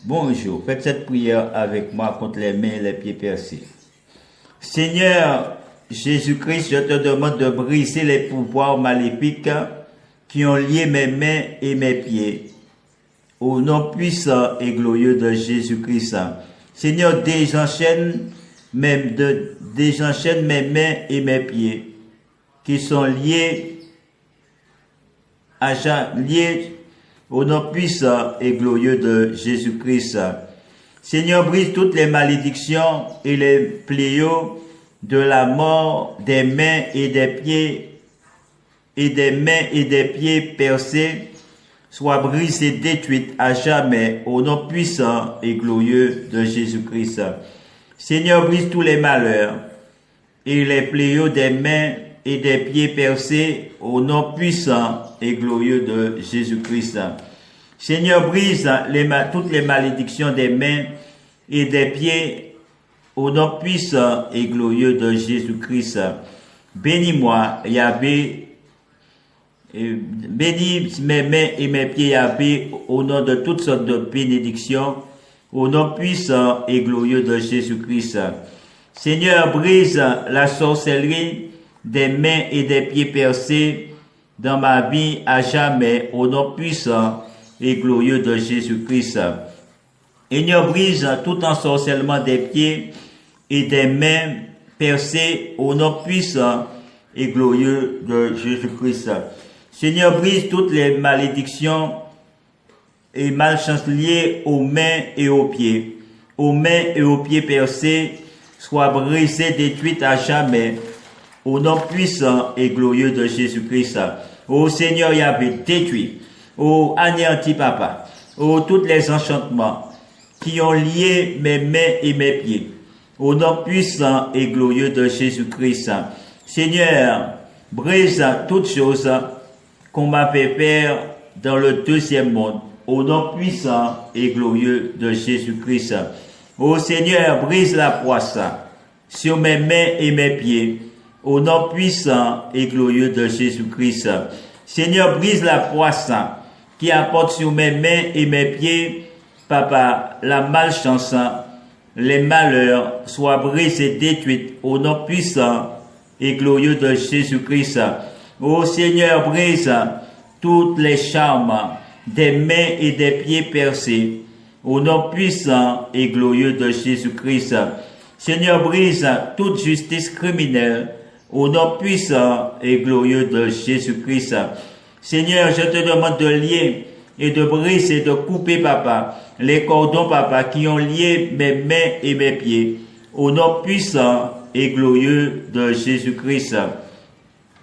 Bonjour, faites cette prière avec moi contre les mains et les pieds percés. Seigneur Jésus-Christ, je te demande de briser les pouvoirs maléfiques qui ont lié mes mains et mes pieds. Au nom puissant et glorieux de Jésus-Christ. Seigneur, désenchaîne mes mains et mes pieds qui sont liés au nom puissant et glorieux de Jésus-Christ. Seigneur, brise toutes les malédictions et les pléaux de la mort des mains et des pieds percés, soient brisées, détruites à jamais au nom puissant et glorieux de Jésus-Christ. Seigneur, brise tous les malheurs et les pléaux des mains et des pieds percés au nom puissant et glorieux de Jésus-Christ. Seigneur, brise toutes les malédictions des mains et des pieds au nom puissant et glorieux de Jésus-Christ. Bénis-moi, Yahvé, bénis mes mains et mes pieds, Yahvé, au nom de toutes sortes de bénédictions, au nom puissant et glorieux de Jésus-Christ. Seigneur, brise la sorcellerie des mains et des pieds percés dans ma vie à jamais, au nom puissant et glorieux de Jésus-Christ. Seigneur, brise tout ensorcellement des pieds et des mains percés au nom puissant et glorieux de Jésus-Christ. Seigneur, brise toutes les malédictions et malchances liées aux mains et aux pieds. Aux mains et aux pieds percés, soient brisées, détruites à jamais, au nom puissant et glorieux de Jésus-Christ. Ô Seigneur Yahvé, détruit, ô anéanti papa, ô tous les enchantements qui ont lié mes mains et mes pieds, au nom puissant et glorieux de Jésus-Christ. Seigneur, brise toutes choses qu'on m'a fait faire dans le deuxième monde, au nom puissant et glorieux de Jésus-Christ. Ô Seigneur, brise la poisse sur mes mains et mes pieds, au nom puissant et glorieux de Jésus-Christ. Seigneur, brise la poisse qui apporte sur mes mains et mes pieds, Papa, la malchance, les malheurs, soient brisés, détruits, au nom puissant et glorieux de Jésus-Christ. Ô Seigneur, brise toutes les charmes des mains et des pieds percés, au nom puissant et glorieux de Jésus-Christ. Seigneur, brise toute justice criminelle, au nom puissant et glorieux de Jésus-Christ. Seigneur, je te demande de lier et de briser, de couper, Papa, les cordons, Papa, qui ont lié mes mains et mes pieds, au nom puissant et glorieux de Jésus-Christ.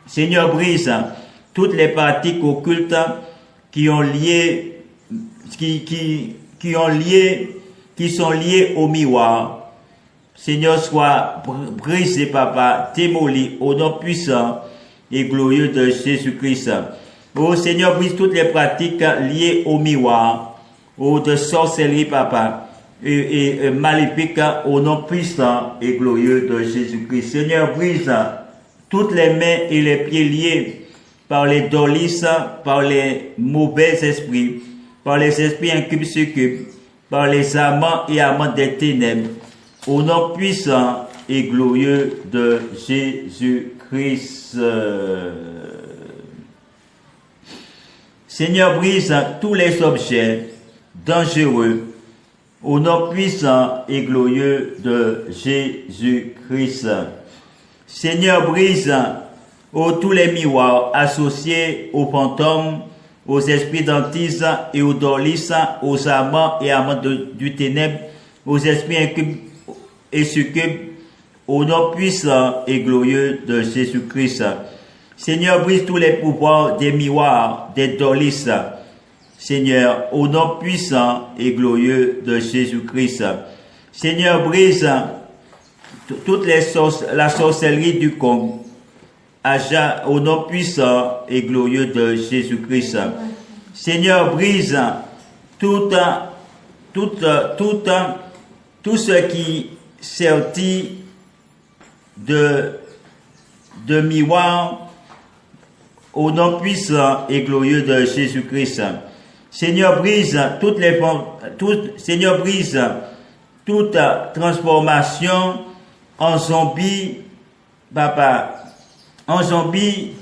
Seigneur, brise toutes les pratiques occultes qui sont liées au miroir. Seigneur, soit brisé, Papa, démoli au nom puissant et glorieux de Jésus-Christ. Ô Seigneur, brise toutes les pratiques liées au miroir, de sorcellerie, Papa, et maléfiques au nom puissant et glorieux de Jésus-Christ. Seigneur, brise toutes les mains et les pieds liés par les dolisses, par les mauvais esprits, par les esprits incubes succubes, par les amants et amantes des ténèbres, au nom puissant et glorieux de Jésus-Christ. Seigneur, brise tous les objets dangereux, au nom puissant et glorieux de Jésus-Christ. Seigneur, brise tous les miroirs associés aux fantômes, aux esprits d'antise et aux dolisses, aux amants et amantes du ténèbre, aux esprits incubes et succubes, au nom puissant et glorieux de Jésus-Christ. Seigneur, brise tous les pouvoirs des miroirs, des dolisses, Seigneur, au nom puissant et glorieux de Jésus-Christ. Seigneur, brise toute la sorcellerie du Congo, au nom puissant et glorieux de Jésus-Christ. Seigneur, brise tout ce qui sortit de miroir, au nom puissant et glorieux de Jésus-Christ. Seigneur, brise toutes Seigneur, brise toute transformation en zombie, papa, en zombie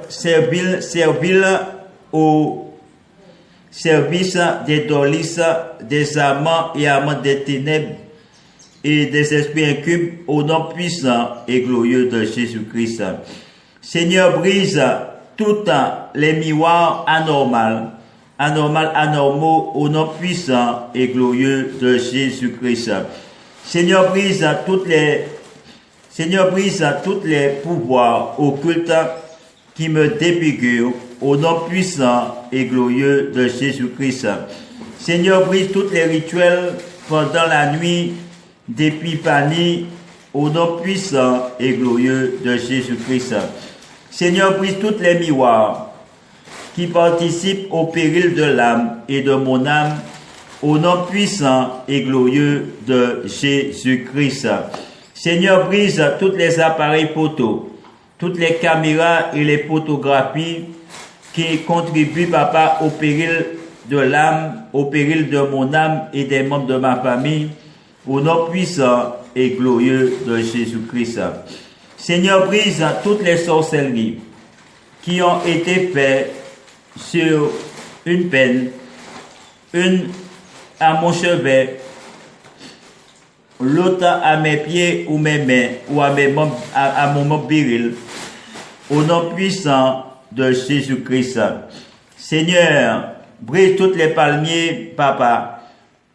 servile au service des dolis, des amants et amants des ténèbres et des esprits incubes au nom puissant et glorieux de Jésus-Christ. Seigneur, brise tous les miroirs anormaux au nom puissant et glorieux de Jésus-Christ. Seigneur, brise tous les pouvoirs occultes qui me défigurent au nom puissant et glorieux de Jésus-Christ. Seigneur, brise tous les rituels pendant la nuit d'épiphanie au nom puissant et glorieux de Jésus-Christ. Seigneur, brise tous les miroirs qui participent au péril de l'âme et de mon âme au nom puissant et glorieux de Jésus-Christ. Seigneur, brise tous les appareils photos, toutes les caméras et les photographies qui contribuent, papa, au péril de l'âme, au péril de mon âme et des membres de ma famille, au nom puissant et glorieux de Jésus-Christ. Seigneur, brise toutes les sorcelleries qui ont été faites sur une peine, une à mon chevet, l'autre à mes pieds ou mes mains, ou à mon membre viril, au nom puissant de Jésus-Christ. Seigneur, brise toutes les palmiers, papa,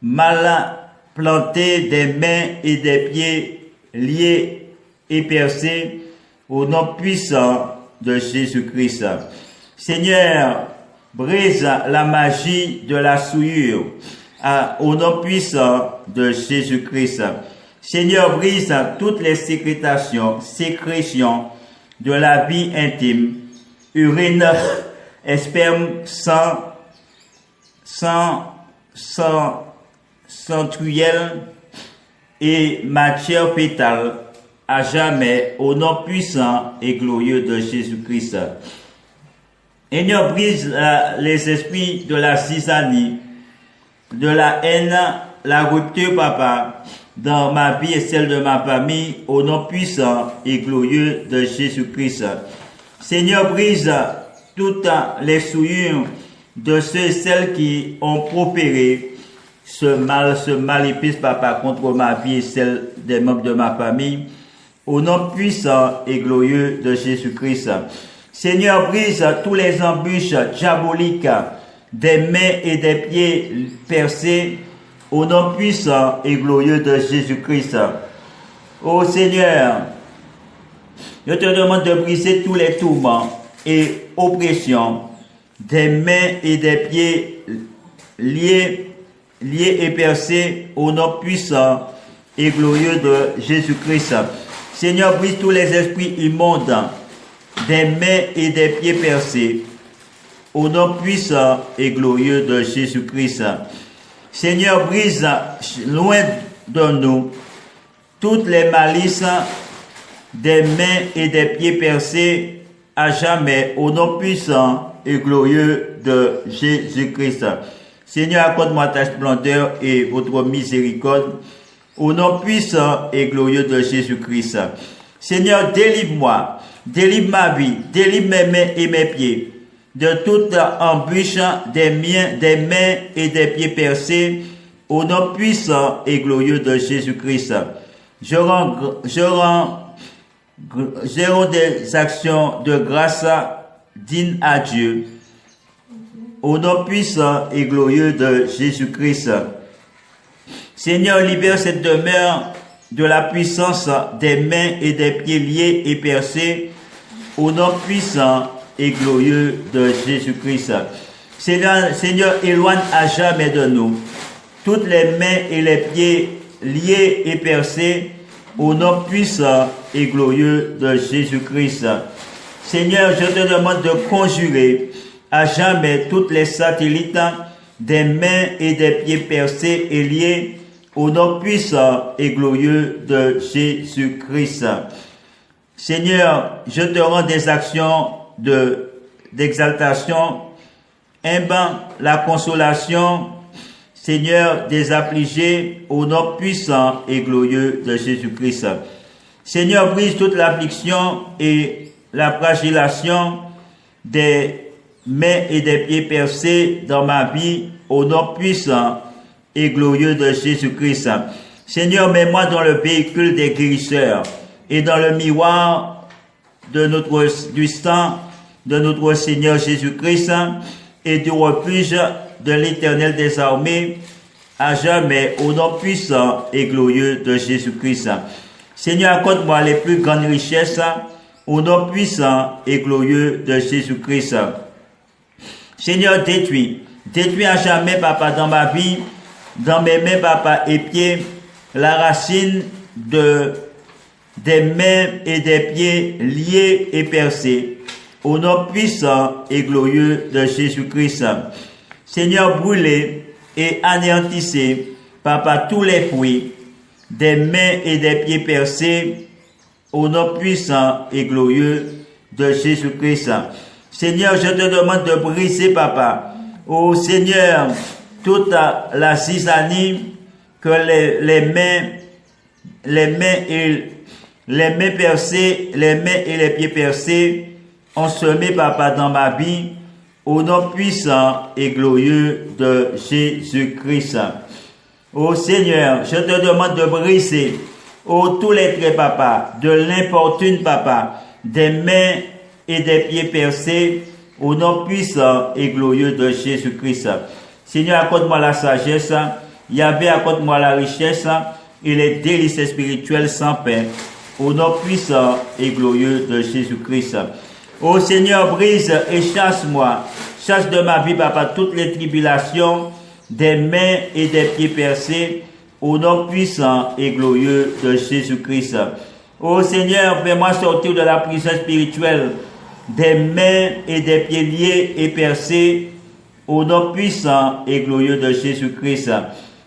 mal plantés des mains et des pieds, liés et percés, au nom puissant de Jésus-Christ. Seigneur, brise la magie de la souillure, au nom puissant de Jésus-Christ. Seigneur, brise toutes les sécrétions de la vie intime, urine, sperme, sang, centruelle et matière fétale à jamais au nom puissant et glorieux de Jésus-Christ. Seigneur, brise les esprits de la zizanie, de la haine, la rupture, papa, dans ma vie et celle de ma famille, au nom puissant et glorieux de Jésus-Christ. Seigneur, brise toutes les souillures de ceux et celles qui ont proféré ce maléfice, papa, contre ma vie et celle des membres de ma famille, au nom puissant et glorieux de Jésus-Christ. Seigneur, brise tous les embûches diaboliques des mains et des pieds percés au nom puissant et glorieux de Jésus-Christ. Ô Seigneur, je te demande de briser tous les tourments et oppressions des mains et des pieds liés et percés au nom puissant et glorieux de Jésus-Christ. Seigneur, brise tous les esprits immondes des mains et des pieds percés au nom puissant et glorieux de Jésus-Christ. Seigneur, brise loin de nous toutes les malices des mains et des pieds percés à jamais au nom puissant et glorieux de Jésus-Christ. Seigneur, accorde-moi ta splendeur et votre miséricorde au nom puissant et glorieux de Jésus-Christ. Seigneur, délivre-moi, délivre ma vie, délivre mes mains et mes pieds de toute embûche des mains et des pieds percés au nom puissant et glorieux de Jésus-Christ. Je rends des actions de grâce dignes à Dieu au nom puissant et glorieux de Jésus-Christ. Seigneur, libère cette demeure de la puissance des mains et des pieds liés et percés au nom puissant et glorieux de Jésus-Christ. Seigneur, éloigne à jamais de nous toutes les mains et les pieds liés et percés au nom puissant et glorieux de Jésus-Christ. Seigneur, je te demande de conjurer à jamais toutes les satellites des mains et des pieds percés et liés au nom puissant et glorieux de Jésus-Christ. Seigneur, je te rends des actions d'exaltation, aimant la consolation Seigneur des affligés, au nom puissant et glorieux de Jésus-Christ. Seigneur, brise toute l'affliction et la flagellation des mains et des pieds percés dans ma vie, au nom puissant et glorieux de Jésus-Christ. Seigneur, mets-moi dans le véhicule des guérisseurs et dans le miroir du sang de notre Seigneur Jésus-Christ et du refuge de l'Éternel des armées à jamais, au nom puissant et glorieux de Jésus-Christ. Seigneur, accorde-moi les plus grandes richesses au nom puissant et glorieux de Jésus-Christ. Seigneur, détruis à jamais, Papa, dans ma vie, dans mes mains, Papa, et pieds, la racine des mains et des pieds liés et percés, au nom puissant et glorieux de Jésus-Christ. Seigneur, brûlez et anéantissez, Papa, tous les fruits des mains et des pieds percés, au nom puissant et glorieux de Jésus-Christ. Seigneur, je te demande de briser, Papa, ô Seigneur, toute la zizanie que les mains percées, les mains et les pieds percés ont semé, Papa, dans ma vie, au nom puissant et glorieux de Jésus-Christ. Ô Seigneur, je te demande de briser, tous les traits, Papa, de l'importune, Papa, des mains et des pieds percés, au nom puissant et glorieux de Jésus-Christ. Seigneur, accorde-moi la sagesse, Yahvé, accorde-moi la richesse et les délices spirituelles sans fin, au nom puissant et glorieux de Jésus-Christ. Ô Seigneur, brise et chasse-moi, chasse de ma vie, Papa, toutes les tribulations des mains et des pieds percés, au nom puissant et glorieux de Jésus-Christ. Ô Seigneur, fais-moi sortir de la prison spirituelle des mains et des pieds liés et percés, au nom puissant et glorieux de Jésus-Christ.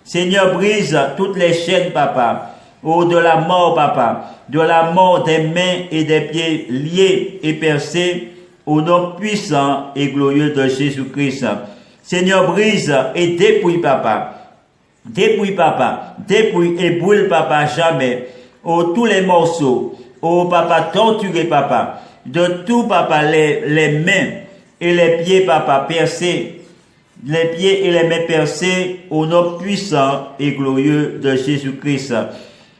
Seigneur, brise toutes les chaînes, Papa, de la mort, Papa, de la mort des mains et des pieds liés et percés, au nom puissant et glorieux de Jésus-Christ. Seigneur, brise et dépouille, Papa. Dépouille, Papa. Dépouille et brûle, Papa, jamais. Tous les morceaux. Papa, torturé, Papa. De tout, Papa, les mains et les pieds, Papa, percés. Les pieds et les mains percés, au nom puissant et glorieux de Jésus-Christ.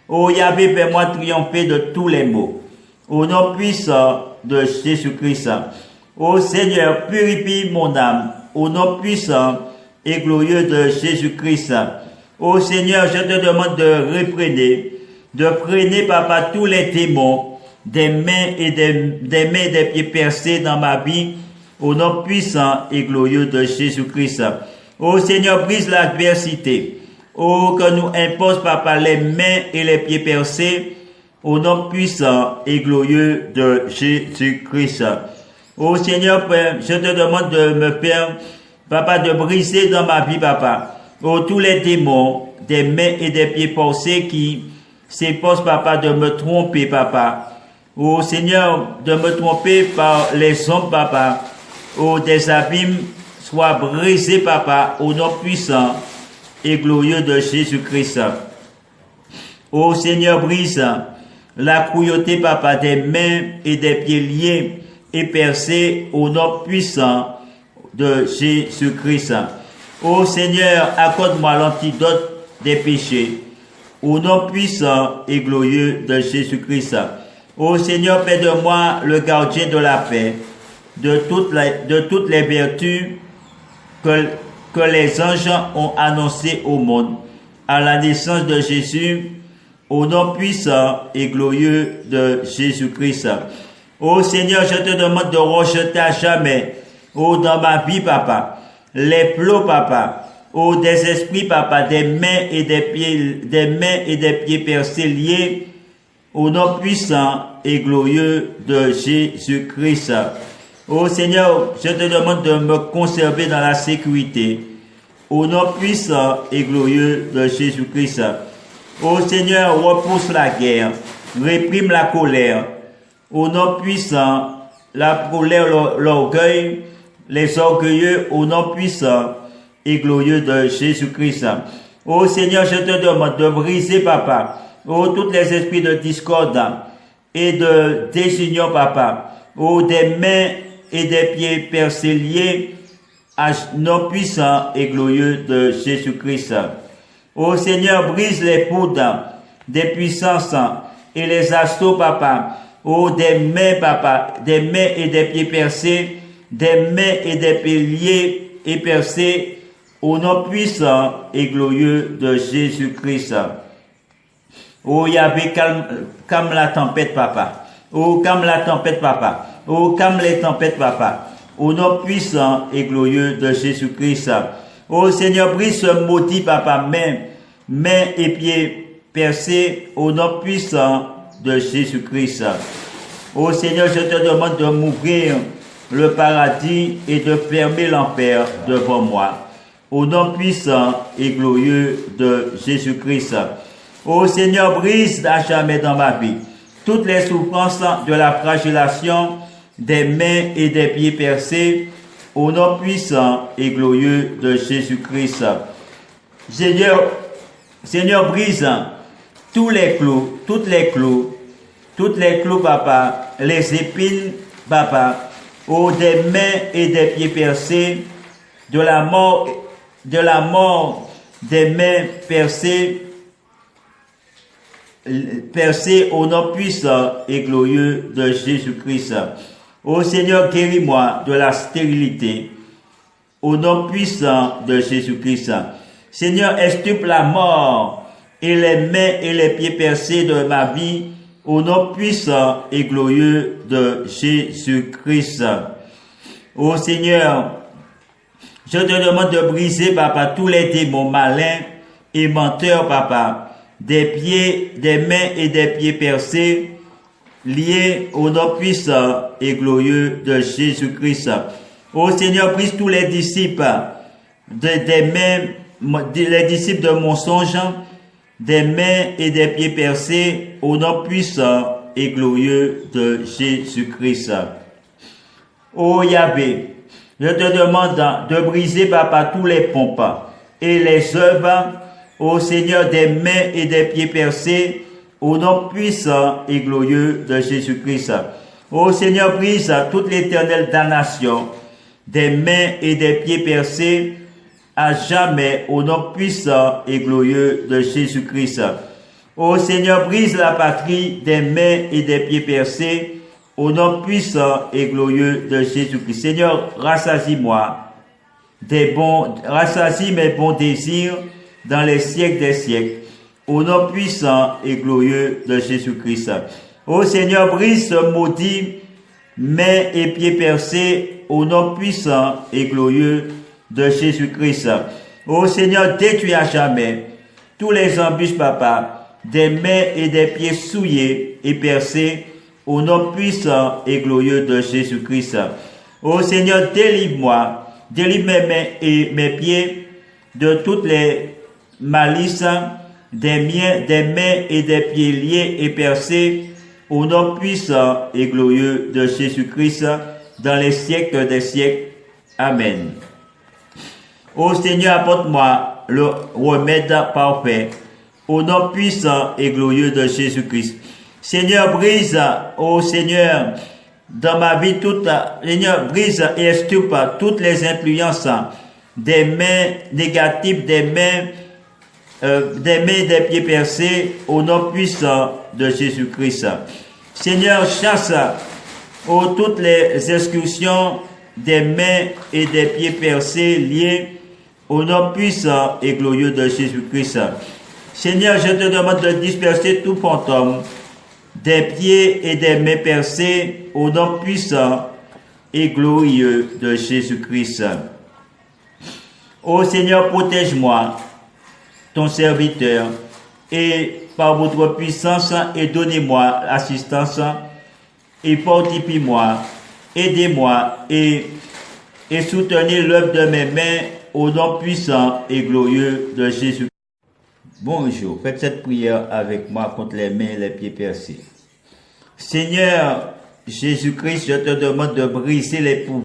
Yahvé, fais-moi triompher de tous les maux. Au nom puissant de Jésus-Christ. Seigneur, purifie mon âme. Au nom puissant et glorieux de Jésus-Christ. Seigneur, je te demande de freiner, Papa, tous les démons des mains et des pieds percés dans ma vie, au nom puissant et glorieux de Jésus-Christ. Seigneur, brise l'adversité. Que nous impose, Papa, les mains et les pieds percés, au nom puissant et glorieux de Jésus-Christ. Seigneur, je te demande de me faire, Papa, de briser dans ma vie, Papa, tous les démons des mains et des pieds percés qui s'efforcent, Papa, de me tromper, Papa. Seigneur, de me tromper par les hommes, Papa, des abîmes, soient brisés, Papa, au nom puissant et glorieux de Jésus-Christ. Seigneur, brise la cruauté, Papa, des mains et des pieds liés et percés, au nom puissant de Jésus-Christ. Seigneur, accorde-moi l'antidote des péchés, au nom puissant et glorieux de Jésus-Christ. Seigneur, fais de moi le gardien de la paix, de toutes les vertus que les anges ont annoncées au monde, à la naissance de Jésus, au nom puissant et glorieux de Jésus-Christ. Seigneur, je te demande de rejeter à jamais, dans ma vie, Papa, les plots, Papa, des esprits, Papa, des mains et des pieds percés liés, au nom puissant et glorieux de Jésus-Christ. Seigneur, je te demande de me conserver dans la sécurité, au nom puissant et glorieux de Jésus-Christ. Seigneur, repousse la guerre, réprime la colère, au nom puissant, la colère, l'orgueil, les orgueilleux, au nom puissant et glorieux de Jésus-Christ. Ô Seigneur, je te demande de briser, Papa, tous les esprits de discorde et de désunion, Papa, des mains et des pieds percés liés à nom puissant et glorieux de Jésus-Christ. Ô Seigneur, brise les poudres des puissances et les assauts, Papa, des mains, Papa, des mains et des pieds percés, des mains et des pieds liés et percés, au nom puissant et glorieux de Jésus-Christ. Oh Yahvé, calme la tempête, Papa. Oh, calme la tempête, Papa. Oh, calme les tempêtes, Papa. Au nom puissant et glorieux de Jésus-Christ. Oh Seigneur, brise ce maudit, Papa, mains et pieds percés, au nom puissant de Jésus-Christ. Oh Seigneur, je te demande de m'ouvrir le paradis et de fermer l'enfer devant moi. Au nom puissant et glorieux de Jésus-Christ. Ô Seigneur, brise à jamais dans ma vie toutes les souffrances de la flagellation des mains et des pieds percés, au nom puissant et glorieux de Jésus-Christ. Seigneur, brise tous les clous, Papa, les épines, Papa, des mains et des pieds percés, de la mort des mains percées au nom puissant et glorieux de Jésus-Christ. Ô Seigneur, guéris-moi de la stérilité, au nom puissant de Jésus-Christ. Seigneur, extirpe la mort et les mains et les pieds percés de ma vie, au nom puissant et glorieux de Jésus-Christ. Ô Seigneur, je te demande de briser, Papa, tous les démons malins et menteurs, Papa, des mains et des pieds percés, liés au nom puissant et glorieux de Jésus-Christ. Ô Seigneur, brise tous les disciples, les disciples de mensonges, des mains et des pieds percés, au nom puissant et glorieux de Jésus-Christ. Ô Yahvé, je te demande de briser, Papa, tous les pompes et les œuvres, ô Seigneur, des mains et des pieds percés, au nom puissant et glorieux de Jésus-Christ. Ô Seigneur, brise toute l'éternelle damnation, des mains et des pieds percés, à jamais, au nom puissant et glorieux de Jésus-Christ. Ô Seigneur, brise la patrie des mains et des pieds percés, au nom puissant et glorieux de Jésus-Christ. Seigneur, rassasie-moi rassasie mes bons désirs dans les siècles des siècles, au nom puissant et glorieux de Jésus-Christ. Ô Seigneur, brise ce maudit, mains et pieds percés, au nom puissant et glorieux de Jésus-Christ. Ô Seigneur, détruis à jamais tous les embûches, Papa, des mains et des pieds souillés et percés, au nom puissant et glorieux de Jésus-Christ. Ô Seigneur, délivre-moi, délivre mes mains et mes pieds de toutes les malices, des mains et des pieds liés et percés, au nom puissant et glorieux de Jésus-Christ, dans les siècles des siècles. Amen. Ô Seigneur, apporte-moi le remède parfait, au nom puissant et glorieux de Jésus-Christ. Seigneur, brise, ô Seigneur, dans ma vie Seigneur, brise et extirpe toutes les influences des mains négatives, des mains et des pieds percés, au nom puissant de Jésus-Christ. Seigneur, chasse toutes les excursions des mains et des pieds percés liés, au nom puissant et glorieux de Jésus-Christ. Seigneur, je te demande de disperser tout fantôme des pieds et des mains percés, au nom puissant et glorieux de Jésus-Christ. Ô Seigneur, protège-moi, ton serviteur, et par votre puissance, et donnez-moi assistance, et fortifie-moi, aidez-moi, et soutenez l'œuvre de mes mains, au nom puissant et glorieux de Jésus. Bonjour, faites cette prière avec moi contre les mains et les pieds percés. Seigneur Jésus-Christ, je te demande de briser les pouvoirs